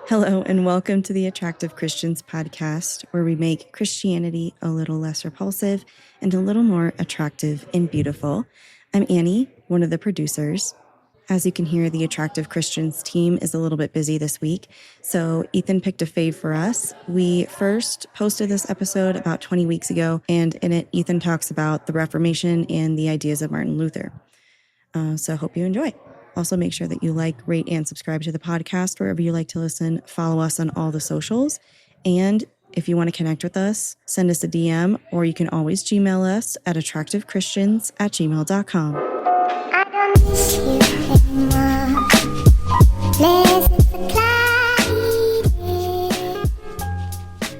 Hello, and welcome to the Attractive Christians podcast, where we make Christianity a little less repulsive and a little more attractive and beautiful. I'm Annie, one of the producers. As you can hear, the Attractive Christians team is a little bit busy this week, so Ethan picked a fave for us. We first posted this episode about 20 weeks ago, and in it, Ethan talks about the Reformation and the ideas of Martin Luther. So I hope you enjoy. Also, make sure that you like, rate, and subscribe to the podcast wherever you like to listen. Follow us on all the socials. And if you want to connect with us, send us a DM, or you can always Gmail us at attractivechristians@gmail.com. I don't miss you anymore.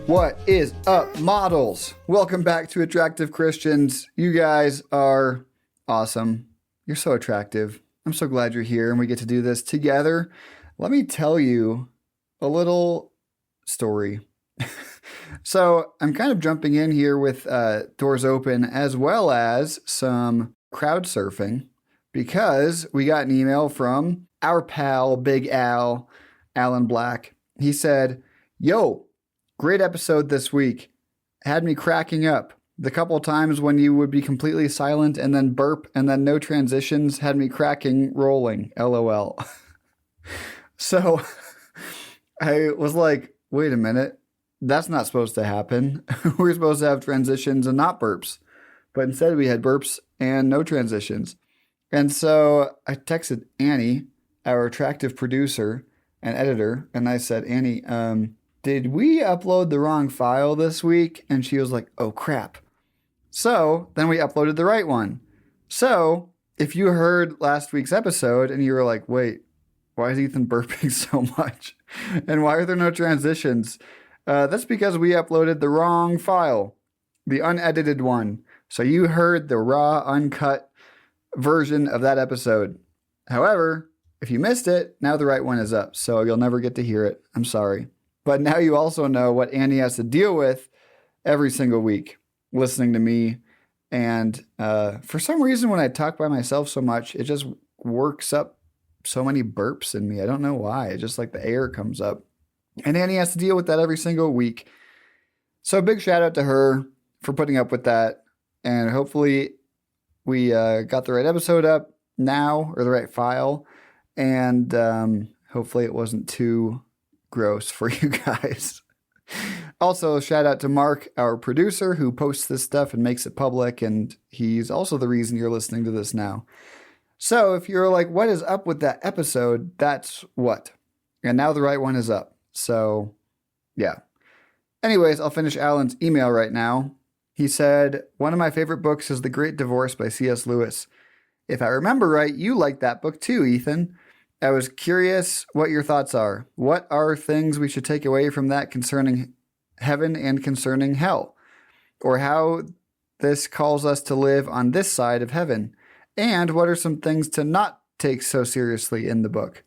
What is up, models? Welcome back to Attractive Christians. You guys are awesome. You're so attractive. I'm so glad you're here and we get to do this together. Let me tell you a little story. So I'm kind of jumping in here with doors open as well as some crowd surfing because we got an email from our pal, Big Al, Alan Black. He said, "Yo, great episode this week. Had me cracking up. The couple times when you would be completely silent and then burp and then no transitions had me cracking, rolling, LOL." So I was like, wait a minute. That's not supposed to happen. We're supposed to have transitions and not burps. But instead we had burps and no transitions. And so I texted Annie, our attractive producer and editor, and I said, "Annie, did we upload the wrong file this week?" And she was like, "Oh, crap." So then we uploaded the right one. So if you heard last week's episode and you were like, wait, why is Ethan burping so much? And why are there no transitions? That's because we uploaded the wrong file, the unedited one. So you heard the raw, uncut version of that episode. However, if you missed it, now the right one is up. So you'll never get to hear it. I'm sorry. But now you also know what Annie has to deal with every single week, listening to me. And for some reason, when I talk by myself so much, it just works up so many burps in me. I don't know why. It's just like the air comes up. And Annie has to deal with that every single week. So big shout out to her for putting up with that. And hopefully we got the right episode up now, or the right file. And hopefully it wasn't too gross for you guys. Also, shout out to Mark, our producer, who posts this stuff and makes it public, and he's also the reason you're listening to this now. So if you're like, what is up with that episode? That's what. And now the right one is up. So, yeah. Anyways, I'll finish Alan's email right now. He said, "One of my favorite books is The Great Divorce by C.S. Lewis. If I remember right, you like that book too, Ethan. I was curious what your thoughts are. What are things we should take away from that concerning heaven and concerning hell? Or how this calls us to live on this side of heaven? And what are some things to not take so seriously in the book?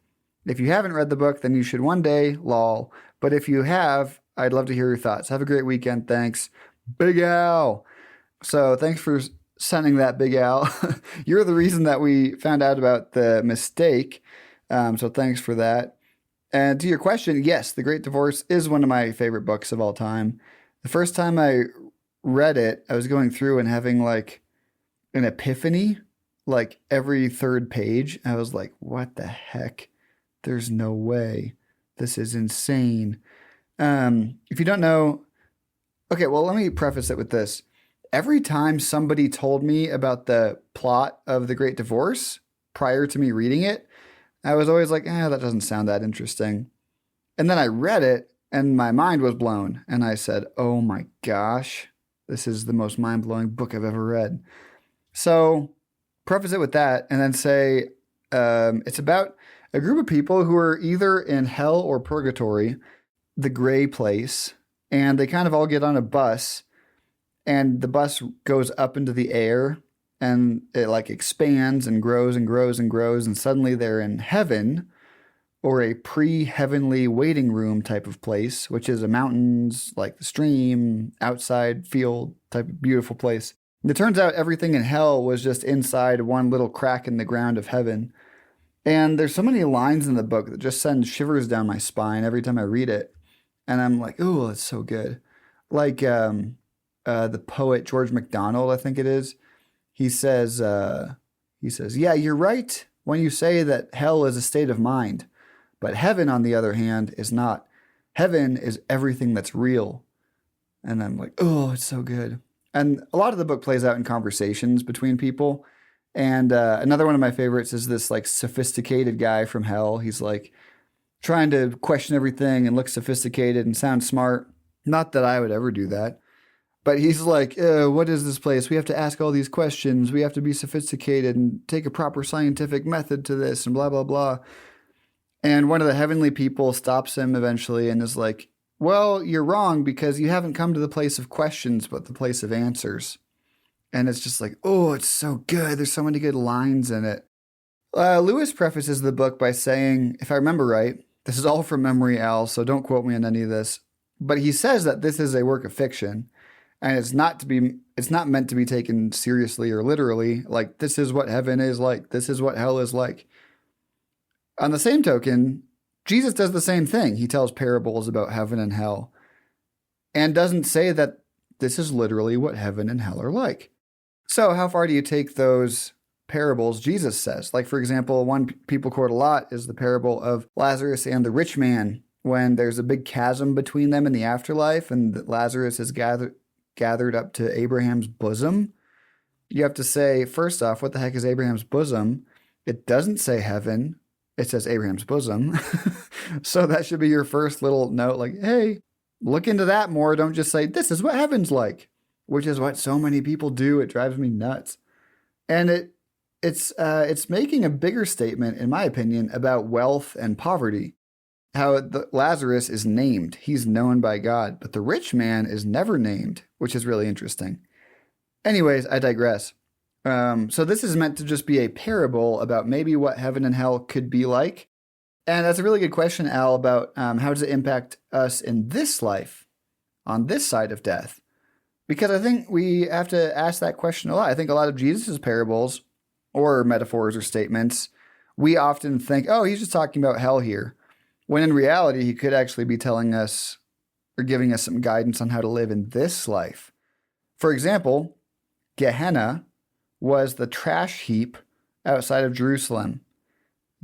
If you haven't read the book, then you should one day, lol. But if you have, I'd love to hear your thoughts. Have a great weekend. Thanks, Big Al." So thanks for sending that, Big Al. You're the reason that we found out about the mistake. So thanks for that. And to your question, yes, The Great Divorce is one of my favorite books of all time. The first time I read it, I was going through and having like an epiphany, like every third page. I was like, what the heck? There's no way. This is insane. If you don't know, okay, well, let me preface it with this. Every time somebody told me about the plot of The Great Divorce prior to me reading it, I was always like, that doesn't sound that interesting. And then I read it and my mind was blown. And I said, oh my gosh, this is the most mind-blowing book I've ever read. So preface it with that and then say it's about a group of people who are either in hell or purgatory, the gray place, and they kind of all get on a bus and the bus goes up into the air. And it like expands and grows and grows and grows. And suddenly they're in heaven, or a pre-heavenly waiting room type of place, which is a mountains, like the stream, outside field type of beautiful place. And it turns out everything in hell was just inside one little crack in the ground of heaven. And there's so many lines in the book that just send shivers down my spine every time I read it. And I'm like, oh, it's so good. Like the poet George MacDonald, I think it is. He says, yeah, you're right when you say that hell is a state of mind. But heaven, on the other hand, is not. Heaven is everything that's real. And I'm like, oh, it's so good. And a lot of the book plays out in conversations between people. And another one of my favorites is this like sophisticated guy from hell. He's like trying to question everything and look sophisticated and sound smart. Not that I would ever do that. But he's like, what is this place? We have to ask all these questions. We have to be sophisticated and take a proper scientific method to this and blah, blah, blah. And one of the heavenly people stops him eventually and is like, well, you're wrong because you haven't come to the place of questions, but the place of answers. And it's just like, oh, it's so good. There's so many good lines in it. Lewis prefaces the book by saying, if I remember right, this is all from memory, Al, so don't quote me on any of this. But he says that this is a work of fiction. And it's not meant to be taken seriously or literally, like this is what heaven is like, this is what hell is like. On the same token, Jesus does the same thing. He tells parables about heaven and hell and doesn't say that this is literally what heaven and hell are like. So how far do you take those parables Jesus says? Like, for example, one people quote a lot is the parable of Lazarus and the rich man, when there's a big chasm between them in the afterlife and Lazarus is gathered up to Abraham's bosom. You have to say, first off, what the heck is Abraham's bosom? It doesn't say heaven. It says Abraham's bosom. So that should be your first little note, like, hey, look into that more. Don't just say, this is what heaven's like, which is what so many people do. It drives me nuts. And it's making a bigger statement, in my opinion, about wealth and poverty. How Lazarus is named. He's known by God, but the rich man is never named, which is really interesting. Anyways, I digress. So this is meant to just be a parable about maybe what heaven and hell could be like. And that's a really good question, Al, about how does it impact us in this life, on this side of death? Because I think we have to ask that question a lot. I think a lot of Jesus' parables or metaphors or statements, we often think, oh, he's just talking about hell here. When in reality, he could actually be telling us or giving us some guidance on how to live in this life. For example, Gehenna was the trash heap outside of Jerusalem.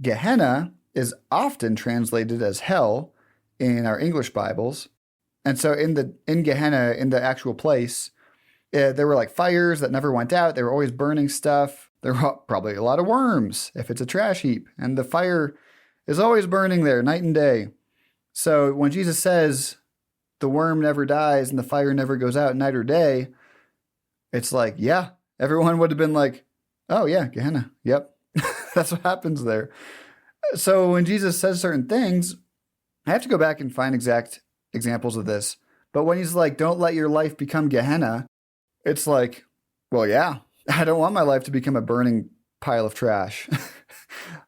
Gehenna is often translated as hell in our English Bibles. And so in Gehenna, in the actual place, there were like fires that never went out. They were always burning stuff. There were probably a lot of worms if it's a trash heap. And the fire is always burning there night and day. So when Jesus says the worm never dies and the fire never goes out night or day, it's like, yeah, everyone would have been like, oh yeah, Gehenna. Yep. That's what happens there. So when Jesus says certain things, I have to go back and find exact examples of this. But when he's like, don't let your life become Gehenna, it's like, well, yeah, I don't want my life to become a burning pile of trash.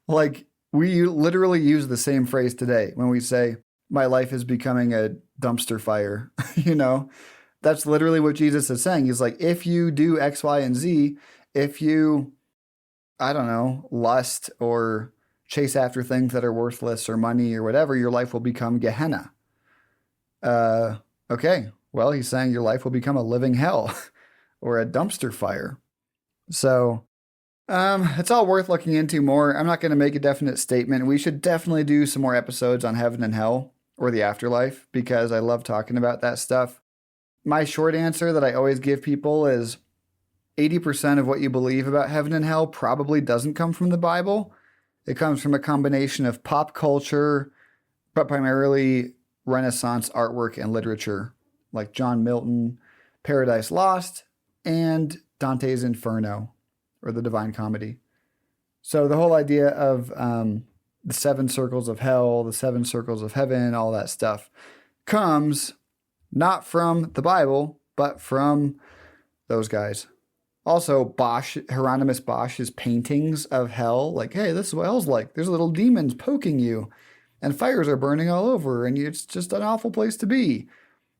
Like, we literally use the same phrase today when we say, my life is becoming a dumpster fire. You know, that's literally what Jesus is saying. He's like, if you do X, Y, and Z, if you, I don't know, lust or chase after things that are worthless or money or whatever, your life will become Gehenna. Okay, well, he's saying your life will become a living hell or a dumpster fire. So it's all worth looking into more. I'm not going to make a definite statement. We should definitely do some more episodes on heaven and hell or the afterlife because I love talking about that stuff. My short answer that I always give people is 80% of what you believe about heaven and hell probably doesn't come from the Bible. It comes from a combination of pop culture, but primarily Renaissance artwork and literature, like John Milton, Paradise Lost, and Dante's Inferno, or the Divine Comedy. So the whole idea of the 7 circles of hell, the 7 circles of heaven, all that stuff comes not from the Bible, but from those guys. Also, Hieronymus Bosch's paintings of hell, like, hey, this is what hell's like. There's little demons poking you, and fires are burning all over, and it's just an awful place to be.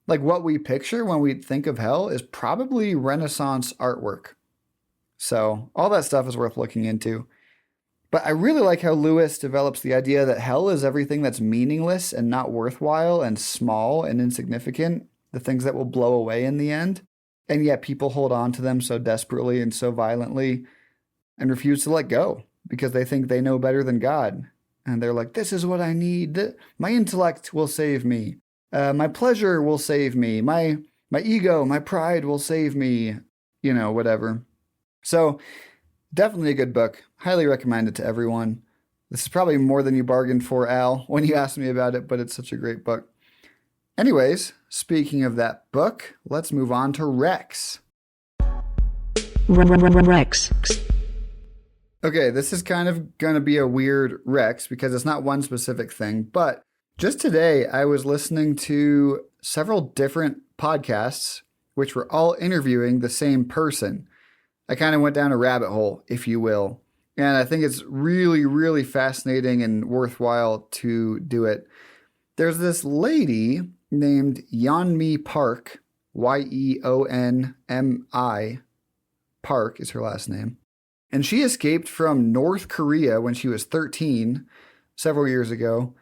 Like, what we picture when we think of hell is probably Renaissance artwork. So all that stuff is worth looking into. But I really like how Lewis develops the idea that hell is everything that's meaningless and not worthwhile and small and insignificant, the things that will blow away in the end. And yet people hold on to them so desperately and so violently and refuse to let go because they think they know better than God. And they're like, this is what I need. My intellect will save me. My pleasure will save me. My ego, my pride will save me. Whatever. So definitely a good book. Highly recommend it to everyone. This is probably more than you bargained for, Al, when you asked me about it, but it's such a great book. Anyways, speaking of that book, let's move on to Rex. Rex. Okay, this is kind of going to be a weird Rex because it's not one specific thing, but just today I was listening to several different podcasts which were all interviewing the same person. I kind of went down a rabbit hole, if you will, and I think it's really, really fascinating and worthwhile to do it. There's this lady named Yeonmi Park, Yeonmi, Park is her last name. And she escaped from North Korea when she was 13, several years ago.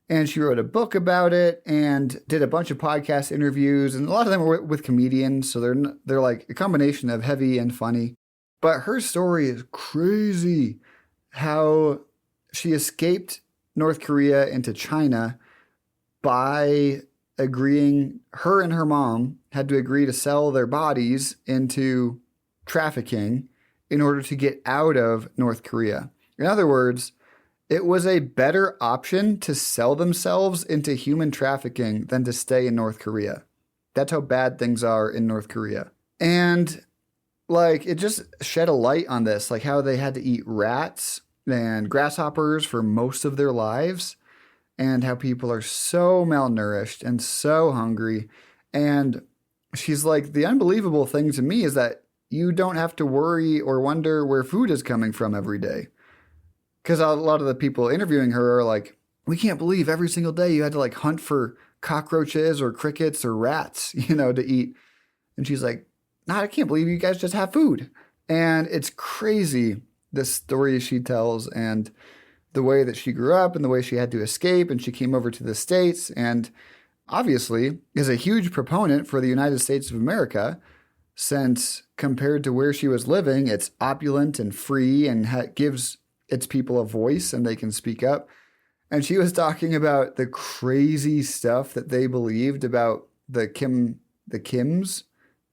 And she wrote a book about it and did a bunch of podcast interviews. And a lot of them were with comedians. So they're like a combination of heavy and funny. But her story is crazy. How she escaped North Korea into China by agreeing, her and her mom had to agree to sell their bodies into trafficking in order to get out of North Korea. In other words, it was a better option to sell themselves into human trafficking than to stay in North Korea. That's how bad things are in North Korea. And it just shed a light on this, like how they had to eat rats and grasshoppers for most of their lives, and how people are so malnourished and so hungry. And she's like, the unbelievable thing to me is that you don't have to worry or wonder where food is coming from every day. Because a lot of the people interviewing her are like, we can't believe every single day you had to hunt for cockroaches or crickets or rats, to eat. And she's like, nah, I can't believe you guys just have food. And it's crazy, the story she tells and the way that she grew up and the way she had to escape and she came over to the States and obviously is a huge proponent for the United States of America, since compared to where she was living, it's opulent and free and gives its people a voice and they can speak up. And she was talking about the crazy stuff that they believed about the Kims,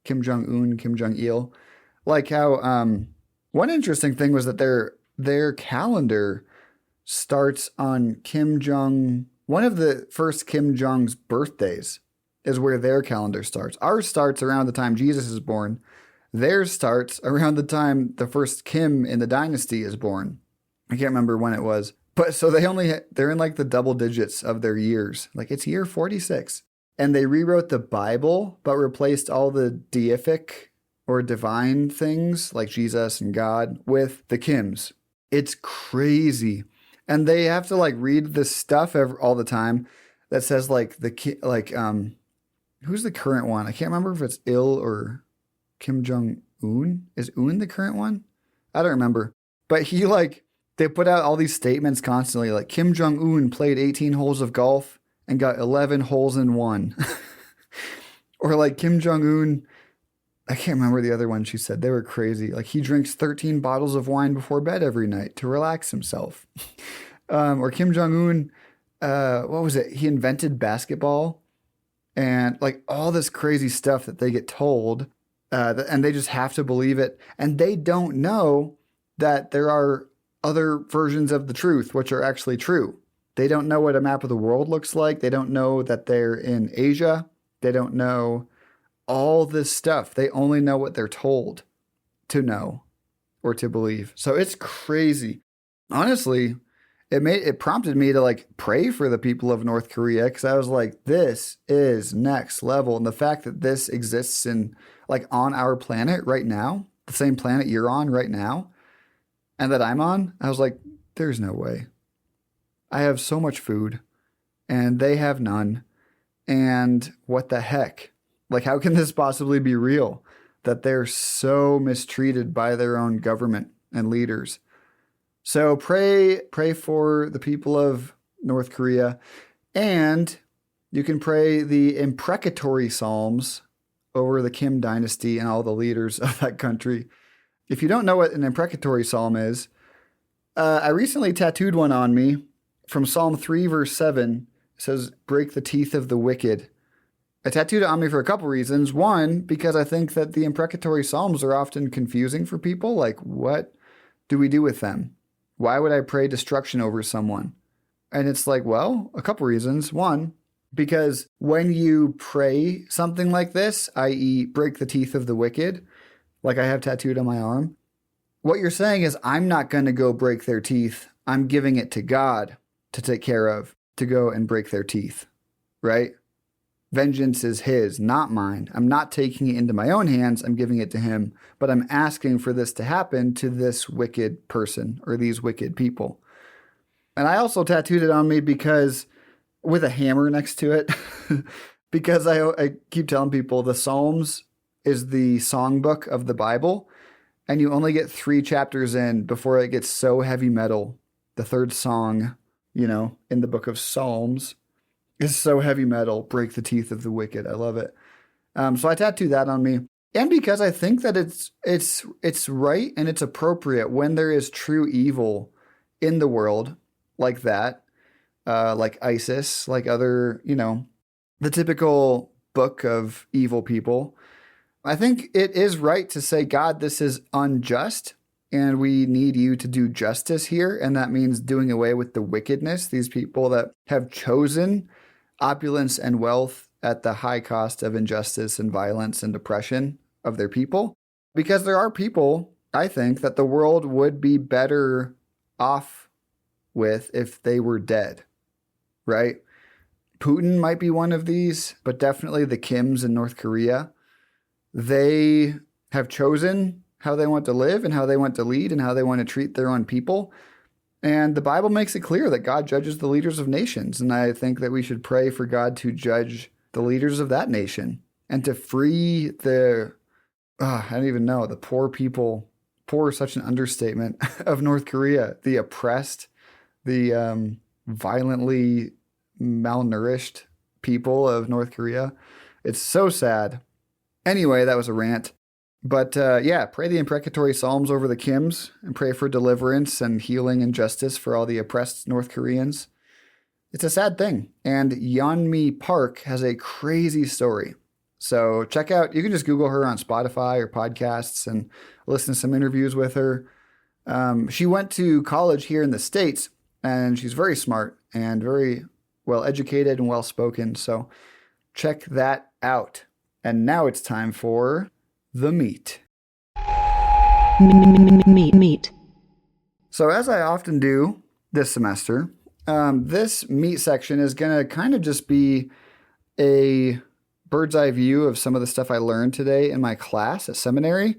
Kim Jong-un, Kim Jong-il. Like how one interesting thing was that their calendar starts on one of the first Kim Jong's birthdays is where their calendar starts. Ours starts around the time Jesus is born. Theirs starts around the time the first Kim in the dynasty is born. I can't remember when it was. But so they're in the double digits of their years. It's year 46. And they rewrote the Bible, but replaced all the deific or divine things like Jesus and God with the Kims. It's crazy. And they have to read this stuff all the time that says who's the current one? I can't remember if it's Il or Kim Jong-un. Is Un the current one? I don't remember. But they put out all these statements constantly, like Kim Jong-un played 18 holes of golf and got 11 holes in one. Or Kim Jong-un, I can't remember the other one she said. They were crazy. He drinks 13 bottles of wine before bed every night to relax himself. Or Kim Jong-un, what was it? He invented basketball. And all this crazy stuff that they get told, and they just have to believe it. And they don't know that there are other versions of the truth, which are actually true. They don't know what a map of the world looks like. They don't know that they're in Asia. They don't know all this stuff. They only know what they're told to know or to believe. So it's crazy. Honestly, it prompted me to pray for the people of North Korea, because I was like, this is next level. And the fact that this exists in on our planet right now, the same planet you're on right now, and that I'm on, I was like, there's no way. I have so much food and they have none. And what the heck? How can this possibly be real? That they're so mistreated by their own government and leaders. So pray for the people of North Korea, and you can pray the imprecatory psalms over the Kim dynasty and all the leaders of that country. If you don't know what an imprecatory psalm is, I recently tattooed one on me from Psalm 3, verse 7. It says, break the teeth of the wicked. I tattooed it on me for a couple reasons. One, because I think that the imprecatory psalms are often confusing for people. Like, what do we do with them? Why would I pray destruction over someone? And it's like, well, a couple reasons. One, because when you pray something like this, i.e., break the teeth of the wicked, like I have tattooed on my arm, what you're saying is, I'm not going to go break their teeth. I'm giving it to God to take care of, to go and break their teeth, right? Vengeance is his, not mine. I'm not taking it into my own hands. I'm giving it to him, but I'm asking for this to happen to this wicked person or these wicked people. And I also tattooed it on me because, with a hammer next to it, because I keep telling people the Psalms is the songbook of the Bible, and you only get 3 chapters in before it gets so heavy metal. The third song, in the book of Psalms is so heavy metal. Break the teeth of the wicked. I love it. So I tattooed that on me. And because I think that it's right and it's appropriate when there is true evil in the world like that, like ISIS, like other, the typical book of evil people. I think it is right to say, God, this is unjust, and we need you to do justice here. And that means doing away with the wickedness, these people that have chosen opulence and wealth at the high cost of injustice and violence and oppression of their people. Because there are people, I think, that the world would be better off with if they were dead, right? Putin might be one of these, but definitely the Kims in North Korea. They have chosen how they want to live and how they want to lead and how they want to treat their own people. And the Bible makes it clear that God judges the leaders of nations. And I think that we should pray for God to judge the leaders of that nation and to free the poor people, poor is such an understatement, of North Korea, the oppressed, the violently malnourished people of North Korea. It's so sad. Anyway, that was a rant. But pray the imprecatory psalms over the Kims and pray for deliverance and healing and justice for all the oppressed North Koreans. It's a sad thing. And Yeonmi Park has a crazy story. So check out, you can just Google her on Spotify or podcasts and listen to some interviews with her. She went to college here in the States, and she's very smart and very well educated and well spoken. So check that out. And now it's time for the meat. Meat. So as I often do this semester, this meat section is going to kind of just be a bird's eye view of some of the stuff I learned today in my class at seminary.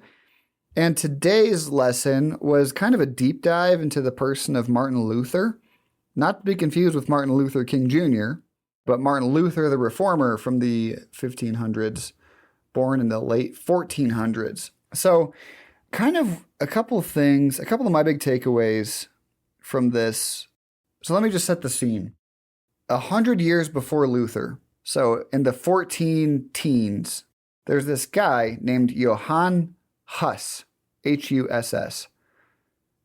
And today's lesson was kind of a deep dive into the person of Martin Luther, not to be confused with Martin Luther King Jr., but Martin Luther, the reformer from the 1500s, born in the late 1400s. So kind of a couple of my big takeaways from this. So let me just set the scene. 100 years before Luther, so in the 14 teens, there's this guy named Johann Huss, Huss.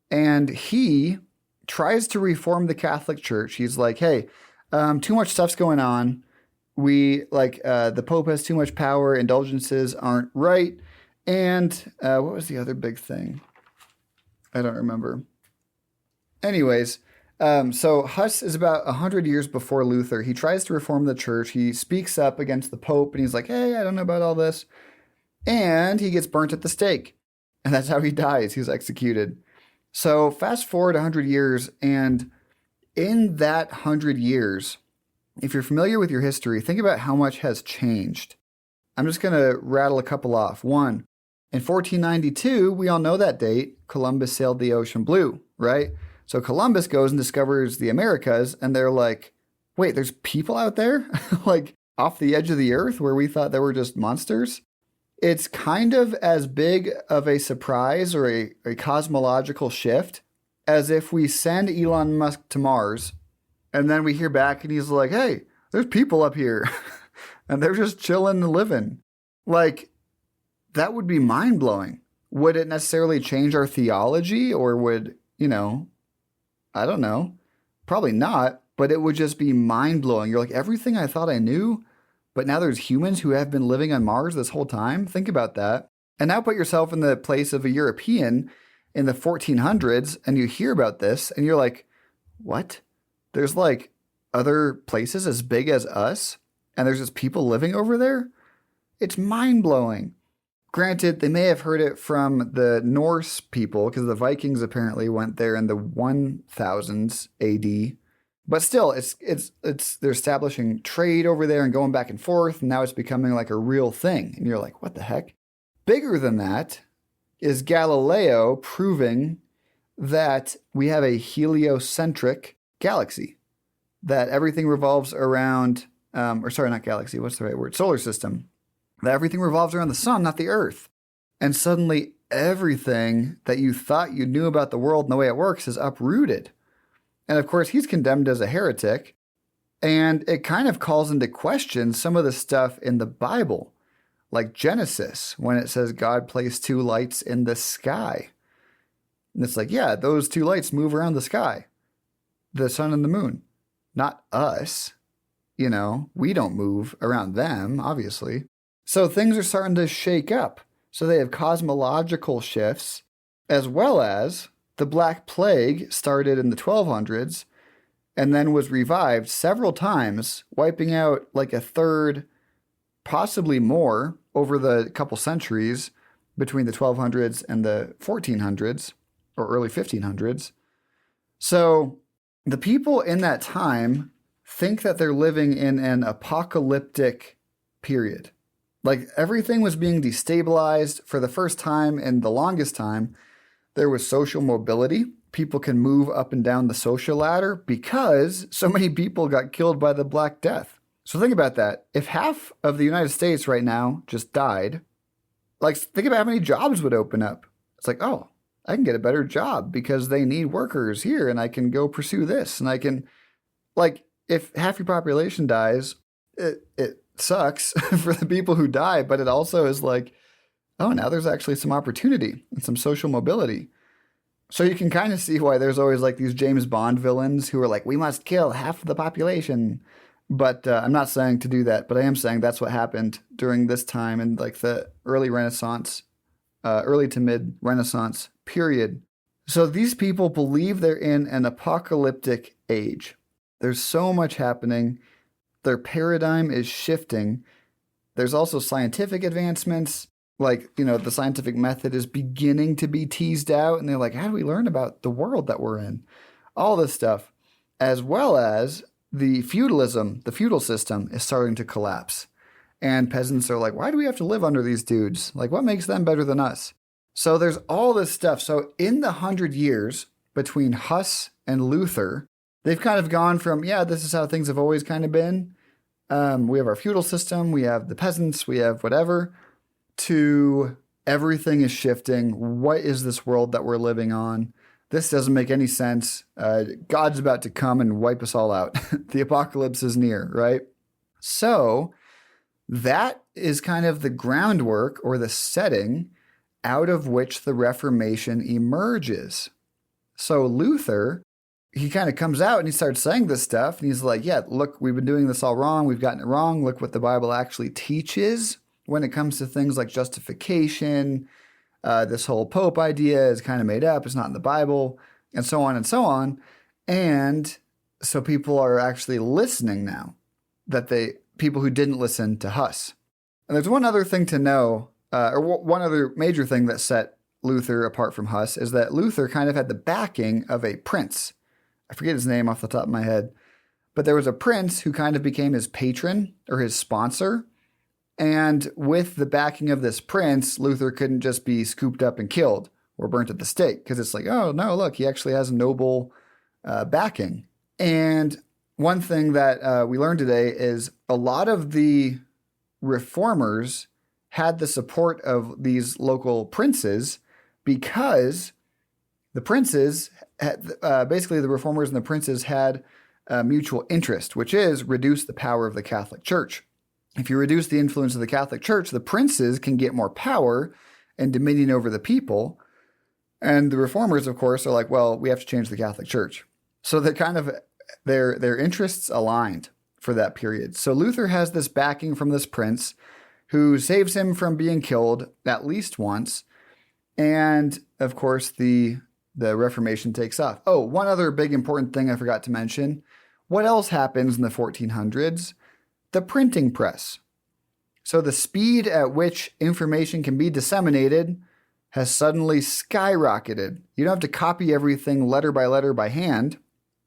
And he tries to reform the Catholic Church. He's like, hey, too much stuff's going on. The Pope has too much power. Indulgences aren't right. And what was the other big thing? I don't remember. Anyways, so Huss is about 100 years before Luther. He tries to reform the church. He speaks up against the Pope, and he's like, hey, I don't know about all this. And he gets burnt at the stake. And that's how he dies. He's executed. So fast forward 100 years, and in that 100 years, if you're familiar with your history, think about how much has changed. I'm just going to rattle a couple off. One, in 1492, we all know that date, Columbus sailed the ocean blue, right? So Columbus goes and discovers the Americas, and they're like, wait, there's people out there? Like off the edge of the earth where we thought they were just monsters? It's kind of as big of a surprise or a cosmological shift as if we send Elon Musk to Mars and then we hear back and he's like, hey, there's people up here and they're just chilling and living. Like, that would be mind blowing. Would it necessarily change our theology, or would, I don't know. Probably not, but it would just be mind blowing. You're like, everything I thought I knew, but now there's humans who have been living on Mars this whole time. Think about that. And now put yourself in the place of a European in the 1400s, and you hear about this and you're like, what? There's like other places as big as us, and there's just people living over there? It's mind blowing. Granted, they may have heard it from the Norse people, because the Vikings apparently went there in the 1000s AD. But still, they're establishing trade over there and going back and forth, and now it's becoming like a real thing. And you're like, what the heck? Bigger than that is Galileo proving that we have a heliocentric galaxy, that everything revolves around, not galaxy, what's the right word? Solar system. That everything revolves around the sun, not the earth. And suddenly everything that you thought you knew about the world and the way it works is uprooted. And of course, he's condemned as a heretic. And it kind of calls into question some of the stuff in the Bible, like Genesis, when it says God placed two lights in the sky. And it's like, yeah, those two lights move around the sky, the sun and the moon, not us. We don't move around them, obviously. So things are starting to shake up. So they have cosmological shifts, as well as the Black Plague started in the 1200s and then was revived several times, wiping out like a third, possibly more, over the couple centuries between the 1200s and the 1400s or early 1500s. So the people in that time think that they're living in an apocalyptic period. Like, everything was being destabilized for the first time and the longest time. There was social mobility. People can move up and down the social ladder because so many people got killed by the Black Death. So think about that. If half of the United States right now just died, like, think about how many jobs would open up. It's like, oh, I can get a better job because they need workers here, and I can go pursue this. And I can, like, if half your population dies, it sucks for the people who die, but it also is like, oh, now there's actually some opportunity and some social mobility. So you can kind of see why there's always like these James Bond villains who are like, we must kill half of the population. But I'm not saying to do that, but I am saying that's what happened during this time in like the early Renaissance, early to mid Renaissance period. So these people believe they're in an apocalyptic age. There's so much happening. Their paradigm is shifting. There's also scientific advancements. Like, the scientific method is beginning to be teased out. And they're like, how do we learn about the world that we're in? All this stuff. As well as the feudalism, the feudal system is starting to collapse. And peasants are like, why do we have to live under these dudes? Like, what makes them better than us? So there's all this stuff. So in the 100 years between Huss and Luther, they've kind of gone from, yeah, this is how things have always kind of been. We have our feudal system, we have the peasants, we have whatever, to everything is shifting. What is this world that we're living on? This doesn't make any sense. God's about to come and wipe us all out. The apocalypse is near, right? So that is kind of the groundwork or the setting out of which the Reformation emerges. So Luther, he kind of comes out and he starts saying this stuff. And he's like, yeah, look, we've been doing this all wrong. We've gotten it wrong. Look what the Bible actually teaches when it comes to things like justification. This whole Pope idea is kind of made up. It's not in the Bible, and so on and so on. And so people are actually listening now, people who didn't listen to Huss. And there's one other thing to know, or one other major thing that set Luther apart from Huss, is that Luther kind of had the backing of a prince. I forget his name off the top of my head, but there was a prince who kind of became his patron or his sponsor. And with the backing of this prince, Luther couldn't just be scooped up and killed or burnt at the stake, because it's like, oh, no, look, he actually has noble backing. And one thing that we learned today is a lot of the reformers had the support of these local princes because The princes, basically the reformers and the princes had a mutual interest, which is reduce the power of the Catholic Church. If you reduce the influence of the Catholic Church, the princes can get more power and dominion over the people. And the reformers, of course, are like, well, we have to change the Catholic Church. So they're kind of, their interests aligned for that period. So Luther has this backing from this prince who saves him from being killed at least once. And of course, the Reformation takes off. Oh, one other big important thing I forgot to mention. What else happens in the 1400s? The printing press. So the speed at which information can be disseminated has suddenly skyrocketed. You don't have to copy everything letter by hand,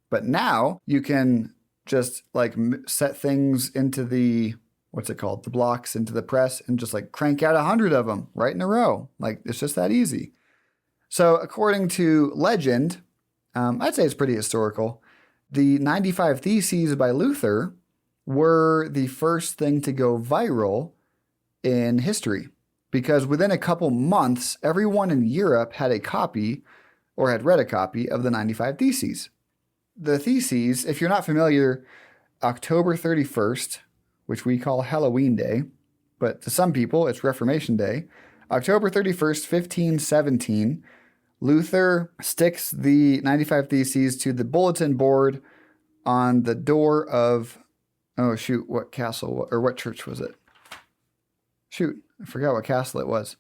but now you can just like set things into the, the blocks into the press and just like crank out 100 of them right in a row. Like it's just that easy. So according to legend, I'd say it's pretty historical. The 95 Theses by Luther were the first thing to go viral in history because within a couple months, everyone in Europe had a copy or had read a copy of the 95 Theses. The Theses, if you're not familiar, October 31st, which we call Halloween Day, but to some people it's Reformation Day, October 31st, 1517, Luther sticks the 95 Theses to the bulletin board on the door of, what castle or what church was it? I forgot what castle it was.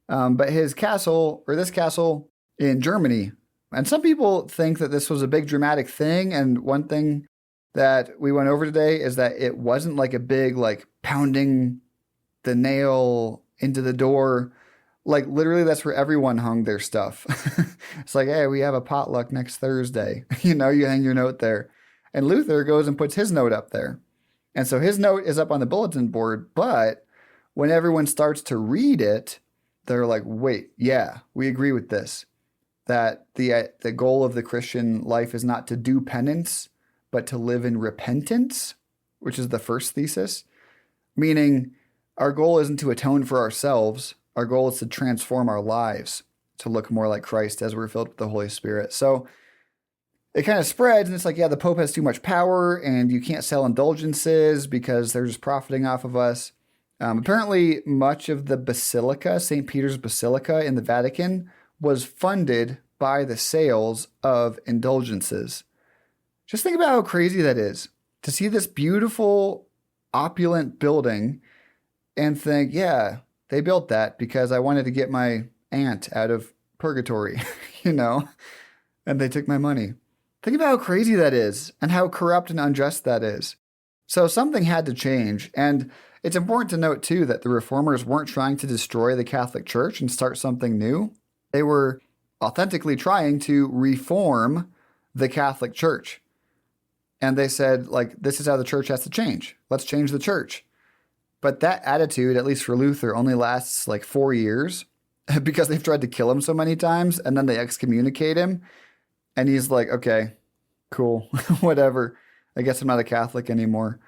But his castle, or this castle in Germany. And some people think that this was a big dramatic thing. And one thing that we went over today is that it wasn't like a big, like pounding the nail into the door. Like literally that's where everyone hung their stuff. It's like, hey, we have a potluck next Thursday. You hang your note there. And Luther goes and puts his note up there. And so his note is up on the bulletin board, but when everyone starts to read it, they're like, wait, yeah, we agree with this. That the goal of the Christian life is not to do penance, but to live in repentance, which is the first thesis. Meaning our goal isn't to atone for ourselves. Our goal is to transform our lives to look more like Christ as we're filled with the Holy Spirit. So it kind of spreads and it's like, yeah, the Pope has too much power and you can't sell indulgences because they're just profiting off of us. Apparently, much of the Basilica, St. Peter's Basilica in the Vatican, was funded by the sales of indulgences. Just think about how crazy that is. To see this beautiful, opulent building and think, yeah, they built that because I wanted to get my aunt out of purgatory, and they took my money. Think about how crazy that is and how corrupt and unjust that is. So something had to change. And it's important to note, too, that the reformers weren't trying to destroy the Catholic Church and start something new. They were authentically trying to reform the Catholic Church. And they said, like, this is how the church has to change. Let's change the church. But that attitude, at least for Luther, only lasts like 4 years because they've tried to kill him so many times and then they excommunicate him. And he's like, okay, cool, whatever. I guess I'm not a Catholic anymore.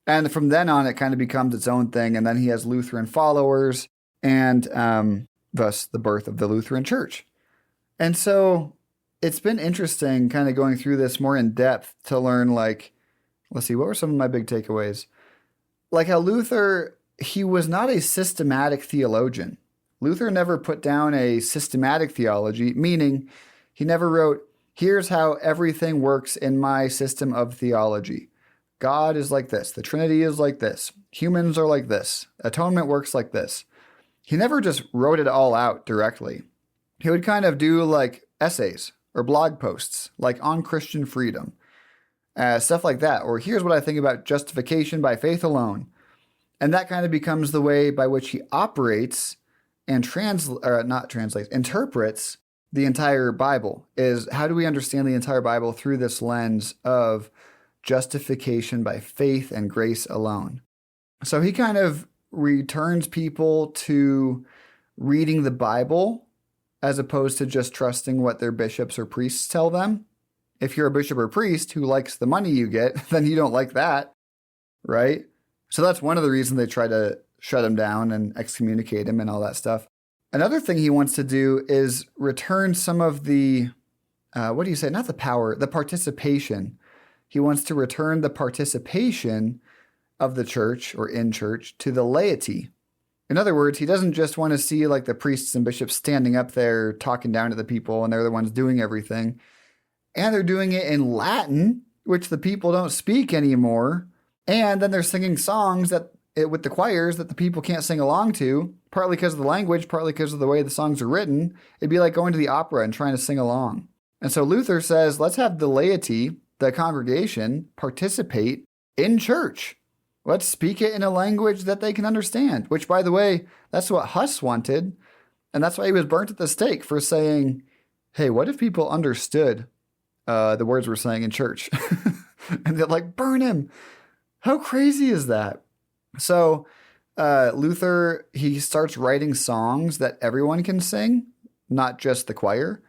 And from then on, it kind of becomes its own thing. And then he has Lutheran followers and thus the birth of the Lutheran Church. And so it's been interesting kind of going through this more in depth to learn, like, let's see, what were some of my big takeaways? Like how Luther, he was not a systematic theologian. Luther never put down a systematic theology, meaning he never wrote, here's how everything works in my system of theology. God is like this. The Trinity is like this. Humans are like this. Atonement works like this. He never just wrote it all out directly. He would kind of do like essays or blog posts, like on Christian freedom, stuff like that. Or here's what I think about justification by faith alone. And that kind of becomes the way by which he operates and interprets the entire Bible. Is how do we understand the entire Bible through this lens of justification by faith and grace alone? So he kind of returns people to reading the Bible as opposed to just trusting what their bishops or priests tell them. If you're a bishop or priest who likes the money you get, then you don't like that, right? So that's one of the reasons they try to shut him down and excommunicate him and all that stuff. Another thing he wants to do is return some of the, what do you say? Not the power, the participation. He wants to return the participation of the church or in church to the laity. In other words, he doesn't just want to see like the priests and bishops standing up there talking down to the people and they're the ones doing everything. And they're doing it in Latin, which the people don't speak anymore. And then they're singing songs with the choirs that the people can't sing along to, partly because of the language, partly because of the way the songs are written. It'd be like going to the opera and trying to sing along. And so Luther says, let's have the laity, the congregation, participate in church. Let's speak it in a language that they can understand, which, by the way, that's what Huss wanted. And that's why he was burnt at the stake for saying, hey, what if people understood the words we're saying in church? And they're like, burn him. How crazy is that? So Luther, he starts writing songs that everyone can sing, not just the choir.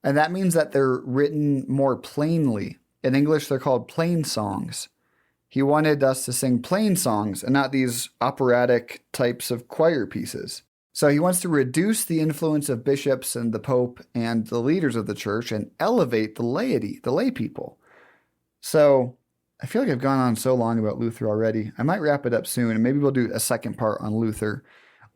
And that means that they're written more plainly. In English, they're called plain songs. He wanted us to sing plain songs and not these operatic types of choir pieces. So he wants to reduce the influence of bishops and the Pope and the leaders of the church and elevate the laity, the lay people. So I feel like I've gone on so long about Luther already. I might wrap it up soon, and maybe we'll do a second part on Luther.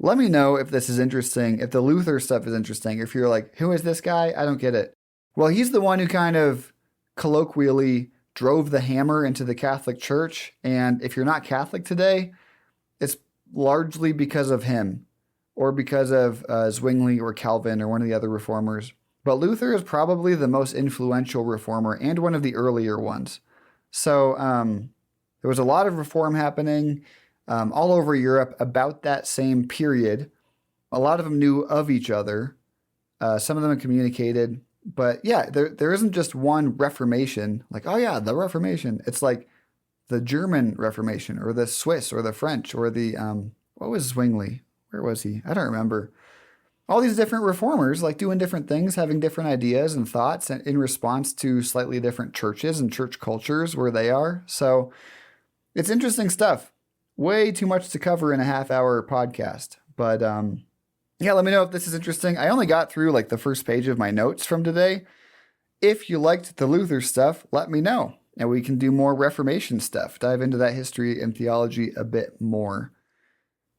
Let me know if this is interesting, if the Luther stuff is interesting, if you're like, who is this guy? I don't get it. Well, he's the one who kind of colloquially drove the hammer into the Catholic Church. And if you're not Catholic today, it's largely because of him or because of Zwingli or Calvin or one of the other reformers. But Luther is probably the most influential reformer and one of the earlier ones. So there was a lot of reform happening all over Europe about that same period. A lot of them knew of each other. Some of them communicated. But yeah, there isn't just one Reformation, like, oh yeah, the Reformation. It's like the German Reformation or the Swiss or the French or the, what was Zwingli? Where was he? I don't remember. All these different reformers like doing different things, having different ideas and thoughts in response to slightly different churches and church cultures where they are. So it's interesting stuff. Way too much to cover in a half-hour podcast. But yeah, let me know if this is interesting. I only got through like the first page of my notes from today. If you liked the Luther stuff, let me know. And we can do more Reformation stuff, dive into that history and theology a bit more.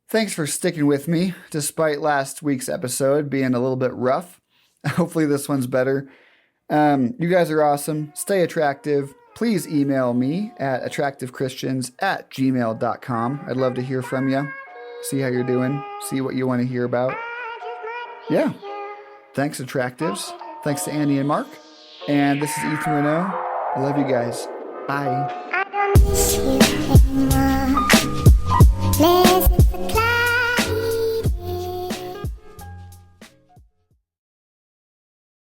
Thanks for sticking with me, despite last week's episode being a little bit rough. Hopefully this one's better. You guys are awesome. Stay attractive. Please email me at attractivechristians@gmail.com. I'd love to hear from you. See how you're doing. See what you want to hear about. Yeah. Thanks, Attractives. Thanks to Annie and Mark. And this is Ethan Renault. I love you guys. Bye. I don't miss you anymore.